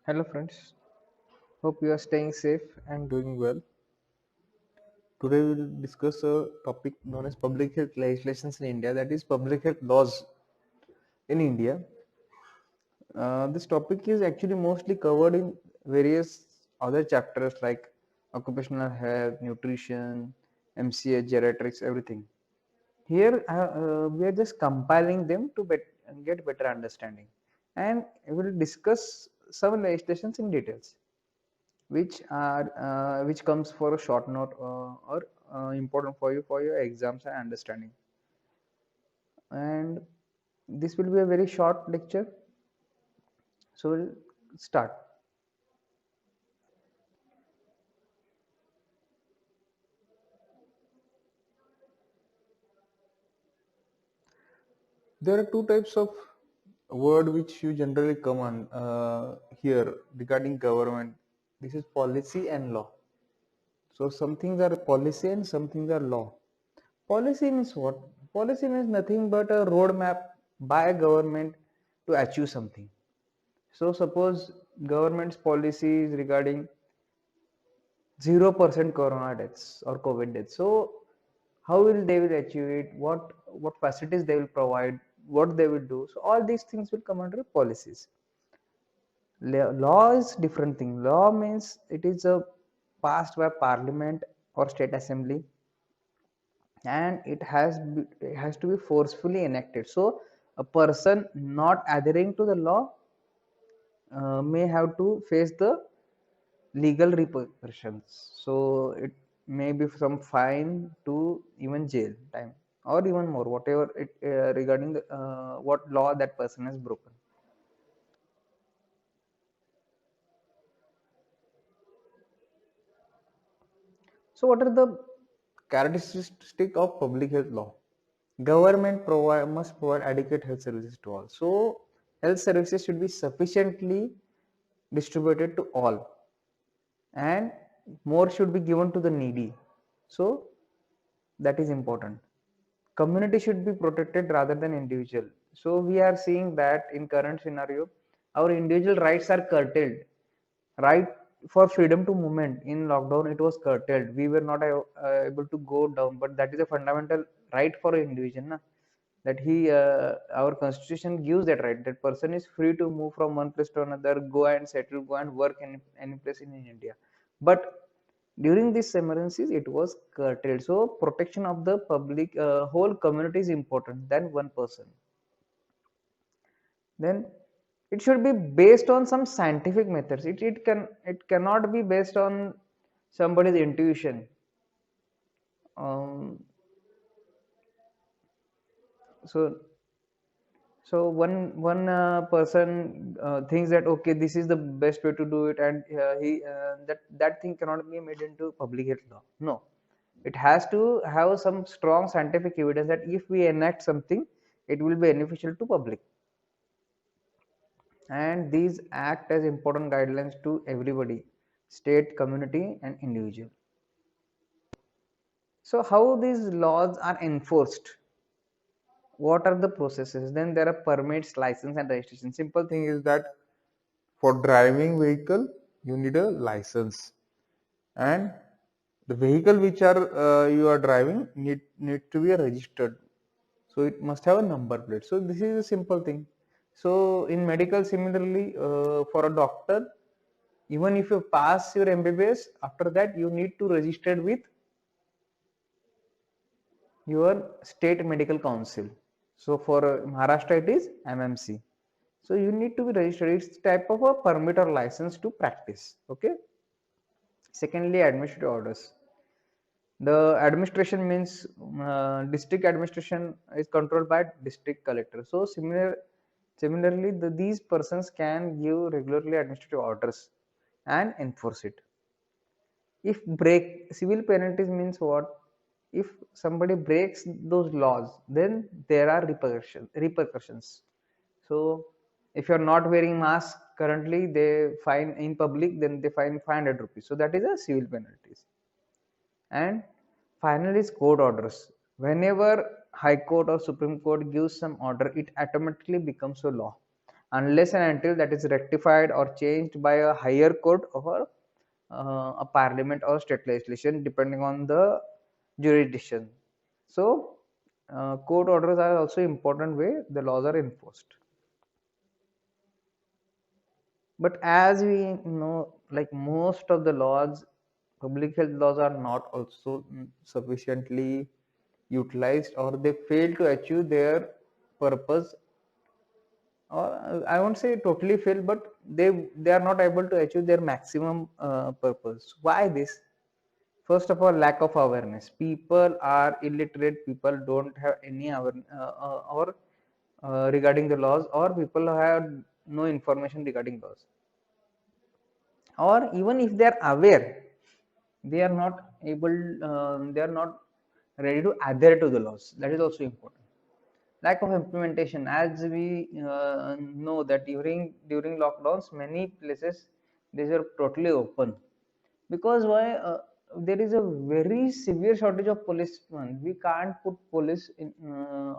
Hello, friends. Hope you are staying safe and doing well. Today, we will discuss a topic known as public health legislations in India, that is, public health laws in India. This topic is actually mostly covered in various other chapters like occupational health, nutrition, MCH, geriatrics, everything. Here, we are just compiling them to get better understanding, and we will discuss some legislations in details, which comes for a short note or important for you for your exams and understanding. And this will be a very short lecture, so we'll start. There are two types of word which you generally come on here regarding government. This is policy and law. So some things are policy and some things are law. Policy means what? Policy means nothing but a roadmap by a government to achieve something. So suppose government's policy is regarding 0% corona deaths or COVID deaths. So how will they will achieve it? What facilities they will provide? What they will do? So all these things will come under policies. Law is different thing. Law means it is a passed by parliament or state assembly, and it has to be forcefully enacted. So a person not adhering to the law may have to face the legal repercussions. So it may be from fine to even jail time or even more, whatever it regarding what law that person has broken. So what are the characteristics of public health law? Government must provide adequate health services to all. So health services should be sufficiently distributed to all, and more should be given to the needy. So that is important. Community should be protected rather than individual. So we are seeing that in current scenario our individual rights are curtailed. Right for freedom to movement in lockdown, it was curtailed. We were not able to go down, but that is a fundamental right for an individual, na? That our constitution gives that right, that person is free to move from one place to another, go and settle, go and work in any place in India. But during these emergencies it was curtailed. So protection of the public whole community is important than one person. Then it should be based on some scientific methods. It cannot be based on somebody's intuition. Um, so so one person thinks that okay, this is the best way to do it, and he that thing cannot be made into public health law. No, it has to have some strong scientific evidence that if we enact something, it will be beneficial to public, and these act as important guidelines to everybody, state, community, and individual. So how these laws are enforced? What are the processes? Then there are permits, license, and registration. Simple thing is that for driving vehicle you need a license, and the vehicle which are you are driving need to be registered, so it must have a number plate. So this is a simple thing. So in medical, similarly, for a doctor, even if you pass your MBBS, after that you need to register with your state medical council. So for Maharashtra it is MMC. So you need to be registered. It's type of a permit or license to practice. Okay. Secondly, administrative orders. The administration means district administration is controlled by district collector. So similarly, these persons can give regularly administrative orders and enforce it. If break, civil penalties means what? If somebody breaks those laws, then there are repercussions. So if you're not wearing mask currently, they fine in public, then they fine 500 rupees. So that is a civil penalties. And finally is court orders. Whenever High Court or Supreme Court gives some order, it automatically becomes a law. unless and until that is rectified or changed by a higher court or a parliament or state legislation depending on the jurisdiction. So court orders are also important way the laws are enforced. But as we know, like most of the laws, public health laws are not also sufficiently utilized, or they fail to achieve their purpose, or I won't say totally fail, but they are not able to achieve their maximum purpose. Why this? First of all, lack of awareness. People are illiterate. People don't have any awareness or regarding the laws, or people have no information regarding laws, or even if they are aware, they are not able, they are not ready to adhere to the laws. That is also important. Lack of implementation, as we know that during lockdowns many places these are totally open, because why, there is a very severe shortage of policemen. We can't put police in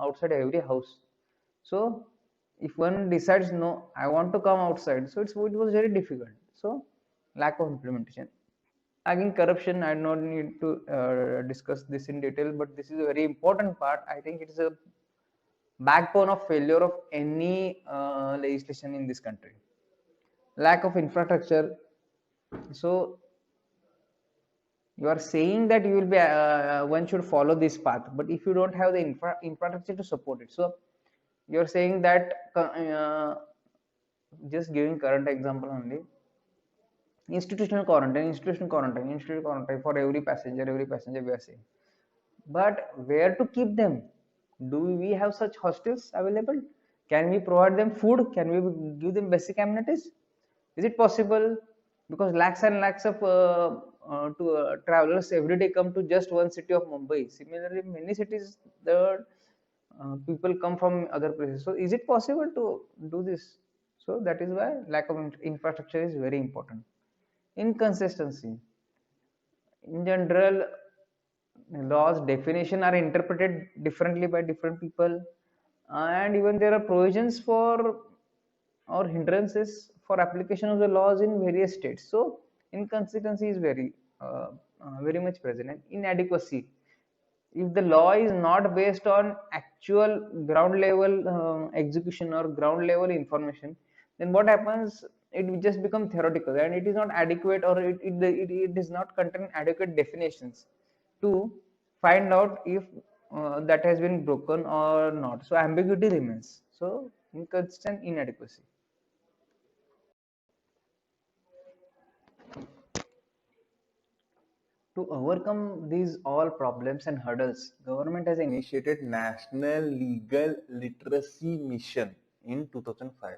outside every house. So if one decides no, I want to come outside, so it was very difficult. So lack of implementation. Again, corruption, I don't need to discuss this in detail, but this is a very important part. I think it is a backbone of failure of any legislation in this country. Lack of infrastructure. So you are saying that you will be one should follow this path, but if you don't have the infrastructure to support it, so you're saying that just giving current example only, institutional quarantine for every passenger we are saying, but where to keep them? Do we have such hostels available? Can we provide them food? Can we give them basic amenities? Is it possible? Because lakhs and lakhs of travelers every day come to just one city of Mumbai. Similarly, many cities, the people come from other places. So is it possible to do this? So that is why lack of infrastructure is very important. Inconsistency. In general, laws definition are interpreted differently by different people, and even there are provisions for or hindrances for application of the laws in various states. So inconsistency is very much present. And inadequacy, if the law is not based on actual ground level execution or ground level information, then what happens, it will just become theoretical and it is not adequate, or it does not contain adequate definitions to find out if that has been broken or not. So ambiguity remains. So inconsistent, inadequacy. To overcome these all problems and hurdles, government has initiated National Legal Literacy Mission in 2005.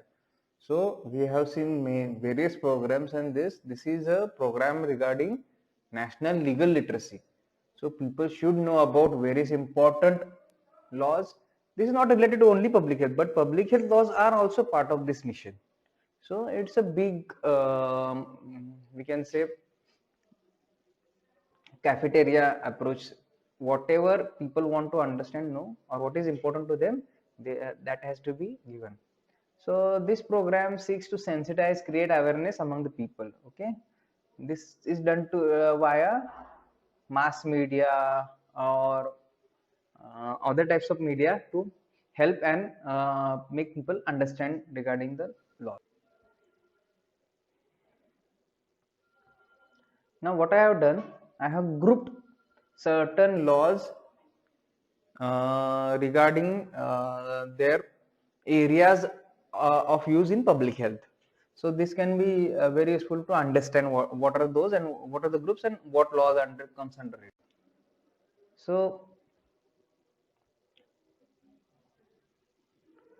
So we have seen various programs, and this is a program regarding national legal literacy. So people should know about various important laws. This is not related to only public health, but public health laws are also part of this mission. So it's a big, we can say, cafeteria approach. Whatever people want to understand, know, or what is important to them, that has to be given. So this program seeks to sensitize, create awareness among the people. Okay, this is done to via mass media or other types of media to help and make people understand regarding the law. Now what I have done, I have grouped certain laws regarding their areas of use in public health. So this can be very useful to understand what are those and what are the groups and what laws comes under it. So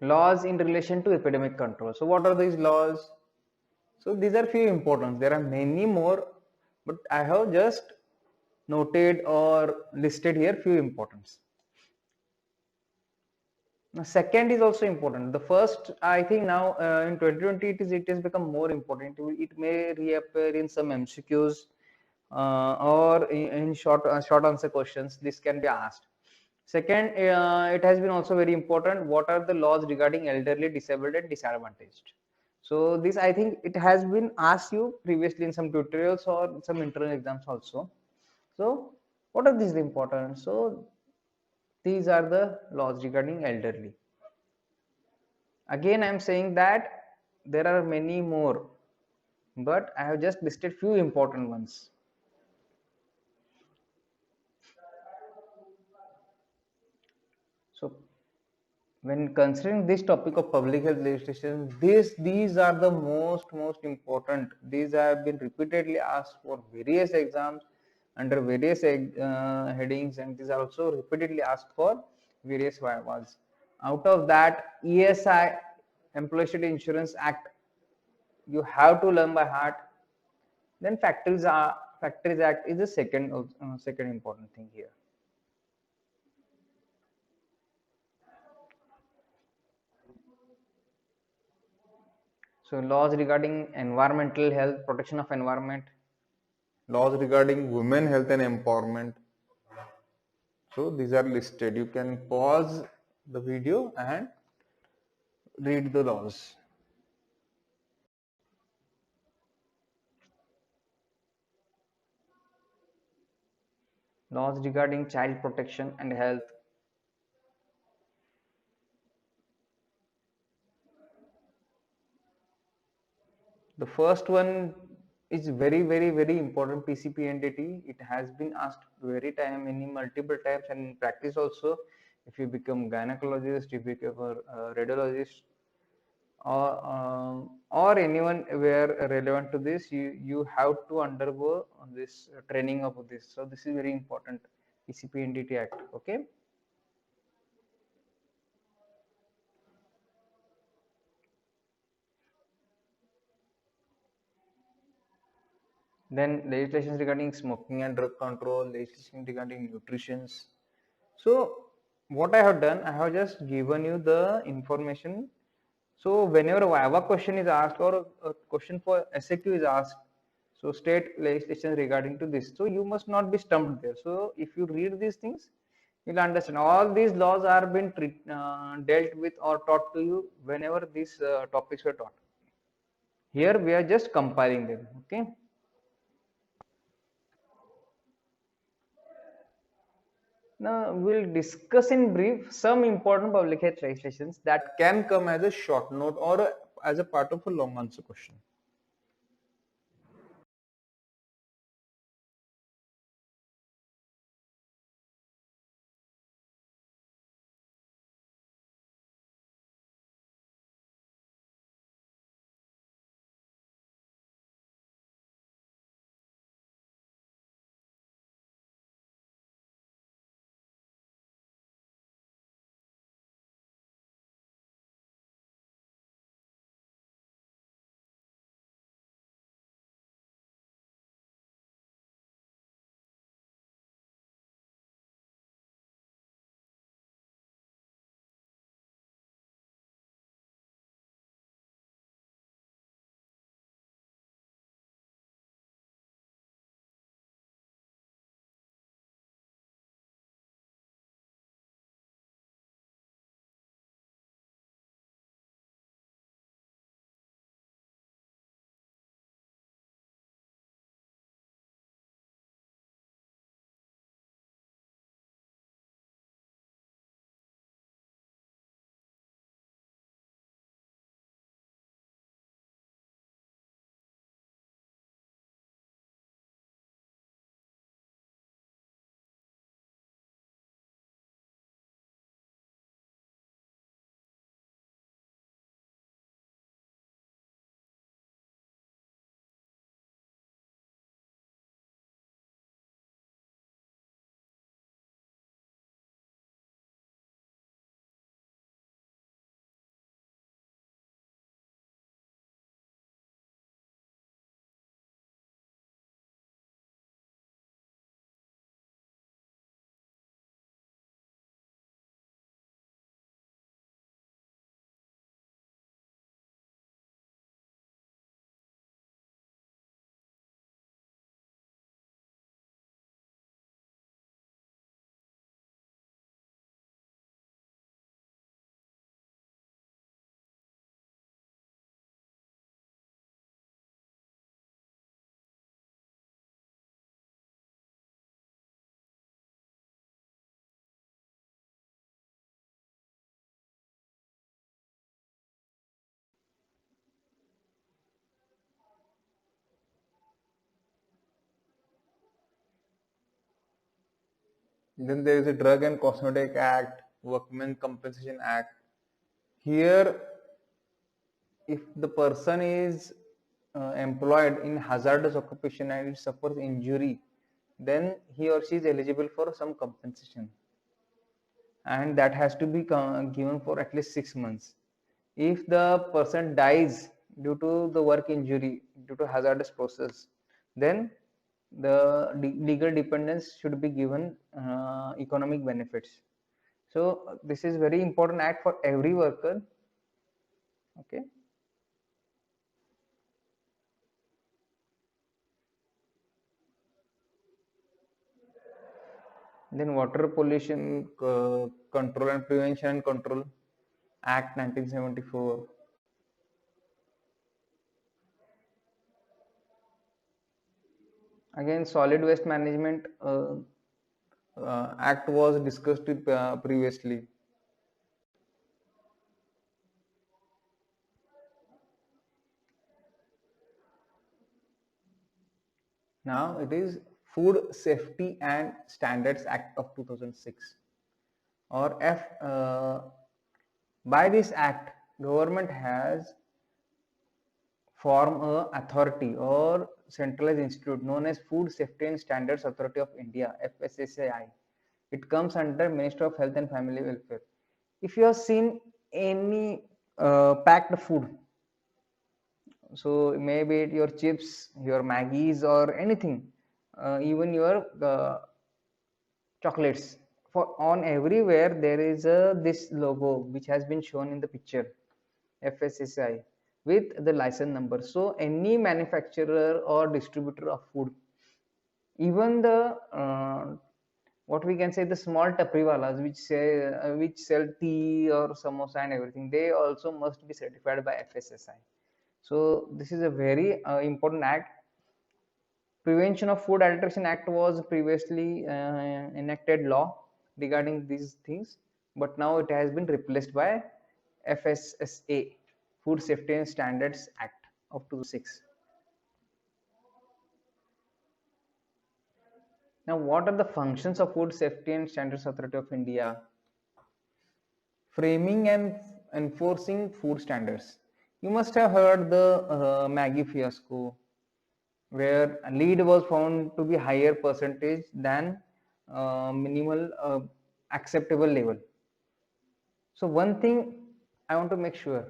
laws in relation to epidemic control. So what are these laws? So these are few important. There are many more, but I have just noted or listed here few importance. Now, second is also important. The first, I think now in 2020 it has become more important. It may reappear in some MCQs or in short answer questions. This can be asked. Second, it has been also very important. What are the laws regarding elderly, disabled, and disadvantaged? So this, I think, it has been asked you previously in some tutorials or some internal exams also. So what are these important? So these are the laws regarding elderly. Again, I am saying that there are many more, but I have just listed few important ones. So when considering this topic of public health legislation, these are the most important. These have been repeatedly asked for various exams under various headings, and these are also repeatedly asked for various vivas. Out of that, ESI, Employee State Insurance Act, you have to learn by heart. Then Factories Act is the second important thing here. So laws regarding environmental health, protection of environment, laws regarding women health and empowerment. So these are listed. You can pause the video and read the laws. Laws regarding child protection and health. The first one is very important, PCP&DT. It has been asked many multiple times, and in practice also. If you become gynecologist, if you become a radiologist, or anyone where relevant to this, you have to undergo this training of this. So this is very important, PCP&DT Act. Okay. Then legislation regarding smoking and drug control, legislation regarding nutrition. So what I have done, I have just given you the information. So whenever a Viva question is asked or a question for SAQ is asked, so state legislation regarding to this, so you must not be stumped there. So if you read these things, you'll understand all these laws are being dealt with or taught to you whenever these topics were taught. Here we are just compiling them. Okay. Now we'll discuss in brief some important public health legislations that can come as a short note or as a part of a long answer question. Then there is a Drug and Cosmetic Act, Workmen Compensation Act. Here, if the person is employed in hazardous occupation and it suffers injury, then he or she is eligible for some compensation, and that has to be given for at least 6 months. If the person dies due to the work injury, due to hazardous process, then the legal dependents should be given economic benefits. So this is very important act for every worker. Okay. Then Water Pollution Control and Prevention and Control Act 1974. Again, Solid Waste Management Act was discussed previously. Now it is Food Safety and Standards Act of 2006, or F. By this act, government has formed a authority or centralized institute known as Food Safety and Standards Authority of India, FSSAI. It comes under Ministry of Health and Family Welfare. If you have seen any packed food, so maybe it your chips, your Maggies, or anything, even your chocolates. For on everywhere there is a this logo which has been shown in the picture, FSSAI, with the license number. So any manufacturer or distributor of food, even the what we can say the small tapriwalas which sell tea or samosa and everything, they also must be certified by FSSAI. So this is a very important act. Prevention of Food Adulteration Act was previously enacted law regarding these things, but now it has been replaced by FSSA, Food Safety and Standards Act of 2006. Now, what are the functions of Food Safety and Standards Authority of India? Framing and enforcing food standards. You must have heard the Maggie fiasco, where lead was found to be higher percentage than minimal acceptable level. So one thing I want to make sure,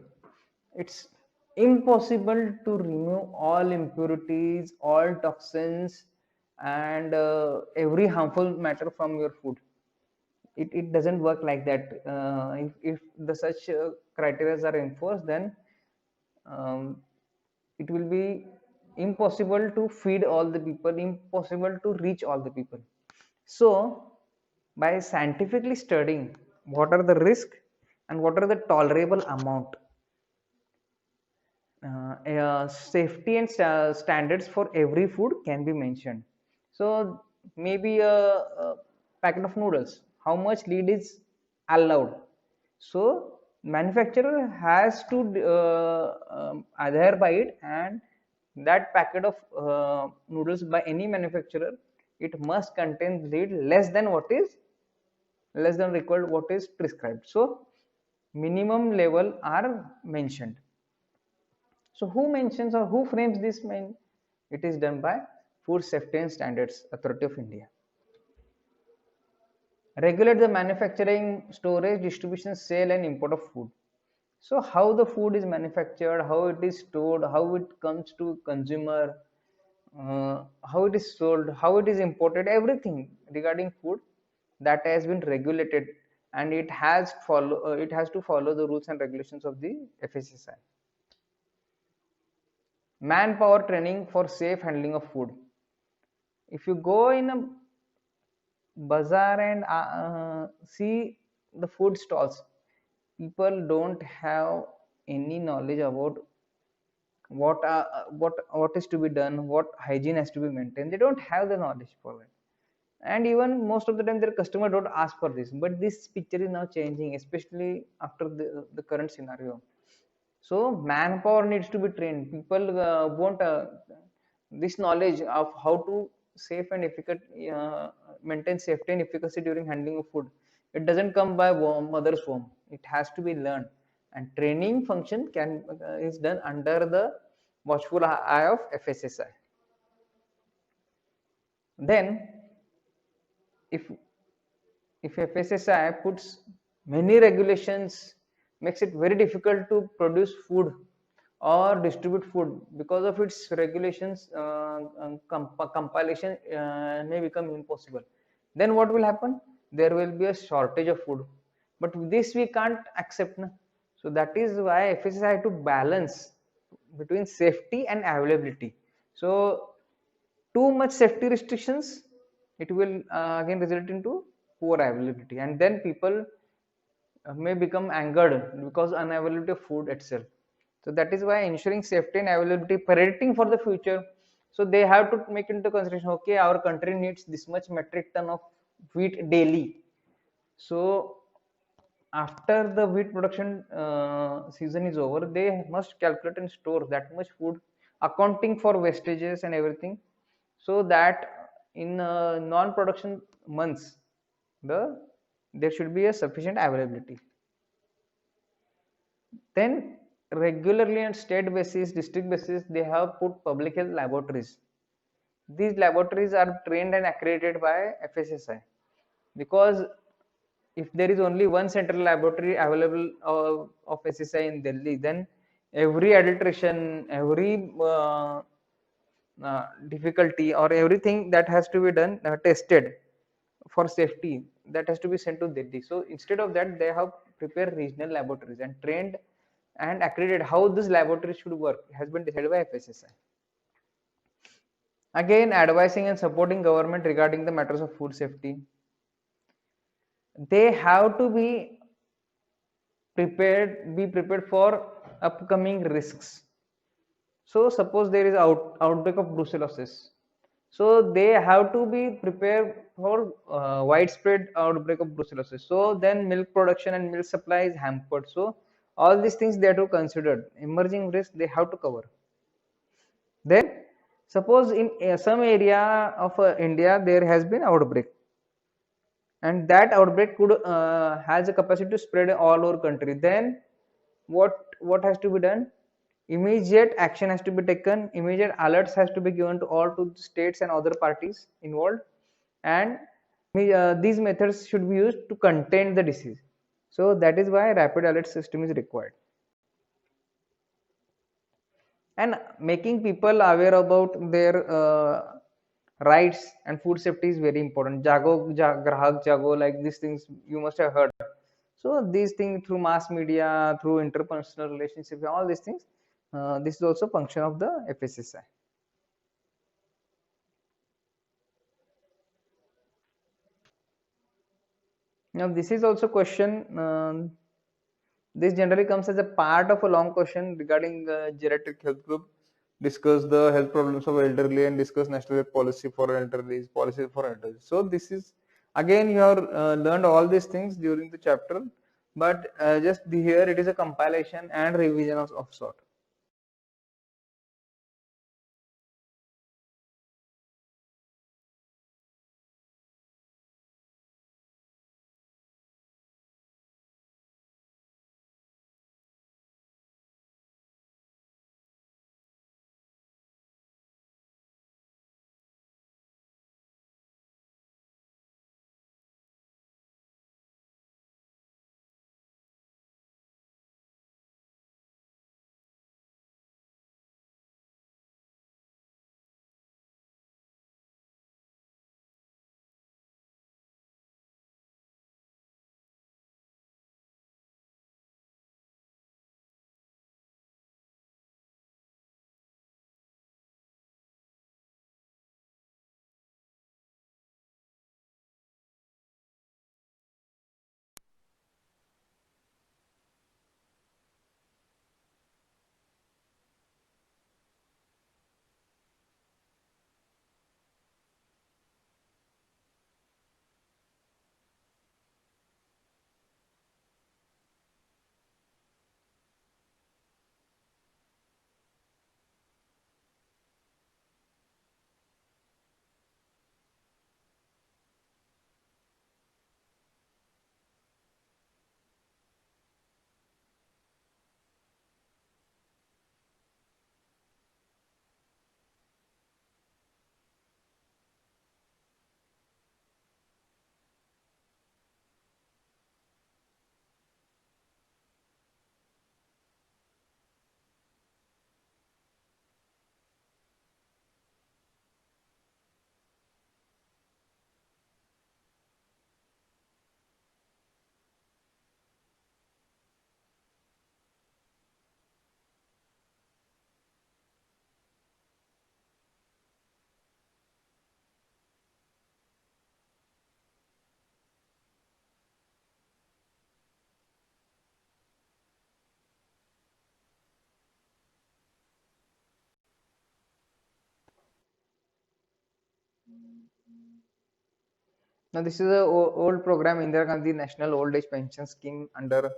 it's impossible to remove all impurities, all toxins, and every harmful matter from your food. It doesn't work like that. If the such criteria are enforced, then um, it will be impossible to feed all the people, impossible to reach all the people. So by scientifically studying what are the risk and what are the tolerable amount, safety and standards for every food can be mentioned. So maybe a packet of noodles, how much lead is allowed? So manufacturer has to adhere by it, and that packet of noodles by any manufacturer, it must contain lead less than required what is prescribed. So minimum level are mentioned. So who mentions or who frames this main? It is done by Food Safety and Standards Authority of India. Regulate the manufacturing, storage, distribution, sale and import of food. So how the food is manufactured, how it is stored, how it comes to consumer, how it is sold, how it is imported, everything regarding food, that has been regulated, and it has to follow the rules and regulations of the FSSAI. Manpower training for safe handling of food. If you go in a bazaar and see the food stalls, people don't have any knowledge about what is to be done, what hygiene has to be maintained. They don't have the knowledge for it, and even most of the time their customer don't ask for this. But this picture is now changing, especially after the current scenario. So manpower needs to be trained. People want this knowledge of how to safe and maintain safety and efficacy during handling of food. It doesn't come by mother's womb. It has to be learned, and training function can is done under the watchful eye of FSSI. Then, if FSSI puts many regulations, makes it very difficult to produce food or distribute food because of its regulations, compilation may become impossible. Then what will happen? There will be a shortage of food, but this we can't accept, na? So that is why FSSI had to balance between safety and availability. So too much safety restrictions, it will again result into poor availability, and then people may become angered because unavailability of food itself. So that is why ensuring safety and availability, predicting for the future, so they have to make into consideration, okay, our country needs this much metric ton of wheat daily. So after the wheat production season is over, they must calculate and store that much food, accounting for wastages and everything, so that in non-production months, the there should be a sufficient availability. Then regularly on state basis, district basis, they have put public health laboratories. These laboratories are trained and accredited by FSSI, because if there is only one central laboratory available of SSI in Delhi, then every adulteration, every difficulty, or everything that has to be done, tested for safety, that has to be sent to Delhi. So instead of that, they have prepared regional laboratories and trained and accredited how this laboratory should work, has been decided by FSSI. Again, advising and supporting government regarding the matters of food safety. They have to be prepared for upcoming risks. So suppose there is outbreak of brucellosis, so they have to be prepared for widespread outbreak of brucellosis. So then milk production and milk supply is hampered. So all these things they have to consider. Emerging risk they have to cover. Then suppose in some area of India there has been outbreak, and that outbreak could has a capacity to spread all over country. Then what has to be done? Immediate action has to be taken, immediate alerts has to be given to all to states and other parties involved, and these methods should be used to contain the disease. So that is why rapid alert system is required, and making people aware about their rights and food safety is very important. Grahak Jago, like these things you must have heard. So these things through mass media, through interpersonal relationships, all these things, this is also function of the FSSI. Now this is also question, this generally comes as a part of a long question regarding geriatric health group. Discuss the health problems of elderly and discuss national health policy for elderly, policy for elderly. So this is, again you have learned all these things during the chapter, but just here it is a compilation and revision of sort. Now this is a old program, Indira Gandhi National Old Age Pension Scheme under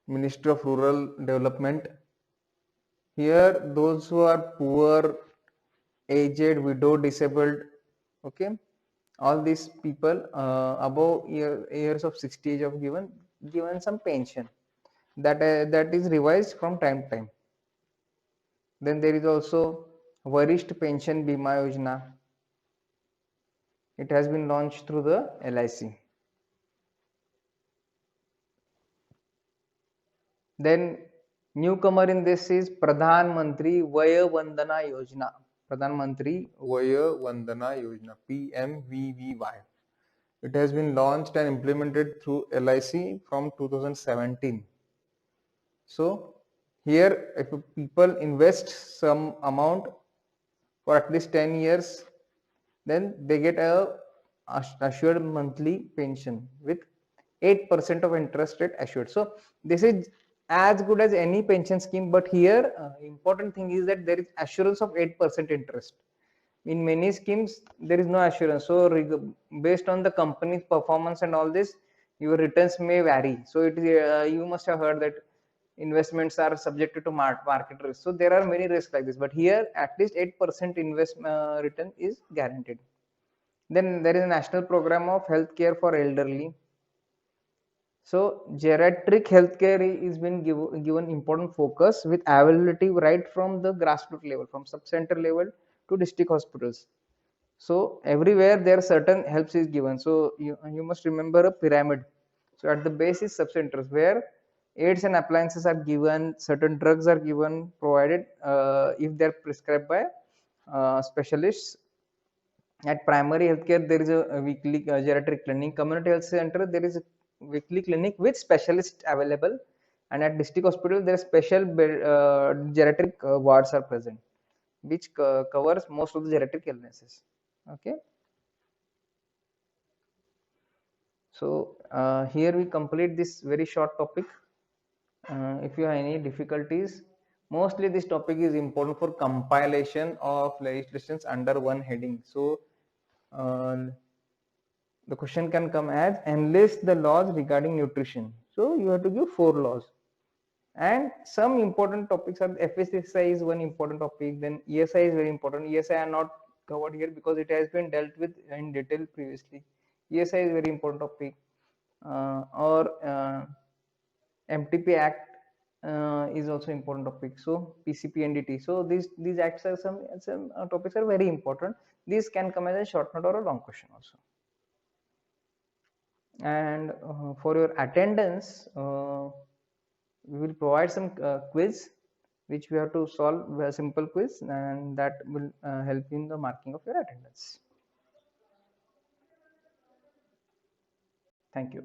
Ministry of Rural Development. Here, those who are poor, aged, widow, disabled, okay, all these people above years of 60 age of given some pension that is revised from time to time. Then there is also Varisht Pension Bima Yojana. It has been launched through the LIC. Then newcomer in this is Pradhan Mantri Vaya Vandana Yojana. Pradhan Mantri Vaya Vandana Yojana, PMVVY. It has been launched and implemented through LIC from 2017. So here, if people invest some amount for at least 10 years, then they get a assured monthly pension with 8% of interest rate assured. So this is as good as any pension scheme, but here important thing is that there is assurance of 8% interest. In many schemes there is no assurance, so based on the company's performance and all this, your returns may vary. So it is you must have heard that investments are subjected to market risk, so there are many risks like this, but here at least 8% investment return is guaranteed. Then there is a national program of healthcare for elderly. So geriatric healthcare is been given important focus with availability right from the grassroots level, from sub-center level to district hospitals. So everywhere there certain helps is given. So you must remember a pyramid. So at the base is sub-centers where aids and appliances are given, certain drugs are given, provided if they are prescribed by specialists. At primary healthcare, there is a weekly geriatric clinic. Community health center, there is a weekly clinic with specialists available. And at district hospital, there are special geriatric wards are present, which covers most of the geriatric illnesses. Okay. So here we complete this very short topic. If you have any difficulties, mostly this topic is important for compilation of legislations under one heading. So the question can come as enlist the laws regarding nutrition. So you have to give 4 laws. And some important topics are FSSI is one important topic, then ESI is very important. ESI are not covered here because it has been dealt with in detail previously. ESI is very important topic. Or MTP Act is also important topic. So PCP NDT. So these acts are some topics are very important. These can come as a short note or a long question also. And for your attendance, we will provide some quiz which we have to solve, a simple quiz, and that will help in the marking of your attendance. Thank you.